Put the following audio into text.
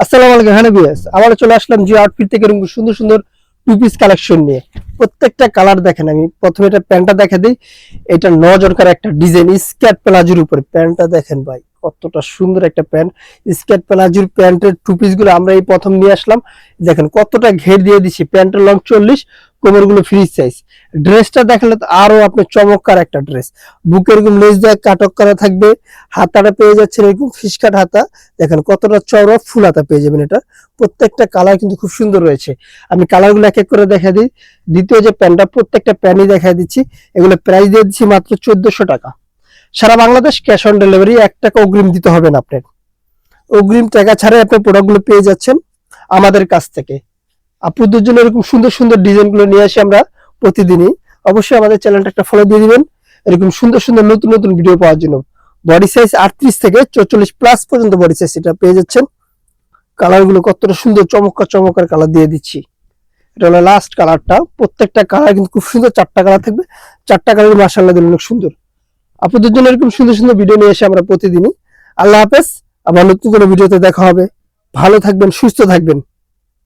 আসসালামু আলাইকুম। হ্যাঁ ভিউয়ার্স, আবার চলে আসলাম জি আউটফিট থেকে এরকম সুন্দর সুন্দর টু পিস কালেকশন নিয়ে। প্রত্যেকটা কালার দেখেন। আমি প্রথমে এটা প্যান্টটা দেখা দিই। এটা নজরকার একটা ডিজাইন স্কার্ট প্লাজোর উপরে প্যান্টটা দেখেন ভাই, কতটা সুন্দর একটা প্যান্ট। স্কার্ট প্লাজোর প্যান্টের টু পিস গুলো আমরা এই প্রথম নিয়ে আসলাম। দেখেন কতটা ঘের দিয়ে দিচ্ছি। প্যান্টের লং 40, কোমর গুলো ফ্রি সাইজ। ড্রেসটা দেখালে তো আরো আপনি চমৎকার একটা ড্রেস। বুকের এরকম লেস দিয়ে কাটক করা থাকবে। হাতাটা পেয়ে যাচ্ছেন এরকম ফিসকাট হাতা। দেখেন কতটা চওড়া ফুল হাতা পেয়ে যাবেন। এটা প্রত্যেকটা কালার কিন্তু খুব সুন্দর রয়েছে। আমি কালারগুলো এক এক করে দেখা দিই। দ্বিতীয় যে প্যান্টটা, প্রত্যেকটা প্যান্টই দেখা দিচ্ছি। এগুলো প্রাইস দিয়ে দিচ্ছি মাত্র 1400 টাকা। সারা বাংলাদেশ ক্যাশ অন ডেলিভারি, 1 টাকা অগ্রিম দিতে হবে না আপনার। অগ্রিম টাকা ছাড়াই আপনি প্রোডাক্টগুলো পেয়ে যাচ্ছেন আমাদের কাছ থেকে। আপনাদের জন্য এরকম সুন্দর সুন্দর ডিজাইনগুলো নিয়ে আসি আমরা প্রতিদিনই। অবশ্যই আমাদের চ্যানেলটা একটা ফলো দিয়ে দিবেন এরকম সুন্দর সুন্দর নতুন নতুন ভিডিও পাওয়ার জন্য। বডি সাইজ 38 থেকে 44 প্লাস পর্যন্ত বডি সাইজ এটা পেয়ে যাচ্ছেন। কালার গুলো কতটা সুন্দর, চমৎকার চমৎকার কালার দিয়ে দিচ্ছি। এটা হলো লাস্ট কালারটা। প্রত্যেকটা কালার কিন্তু খুব সুন্দর, 4টা কালার থাকবে। 4টা কালার মাশাআল্লাহ দিলে অনেক সুন্দর। আপনাদের জন্য এরকম সুন্দর সুন্দর ভিডিও নিয়ে এসে আমরা প্রতিদিনই। আল্লাহ হাফেজ। আবার নতুন কোনো ভিডিওতে দেখা হবে। ভালো থাকবেন, সুস্থ থাকবেন।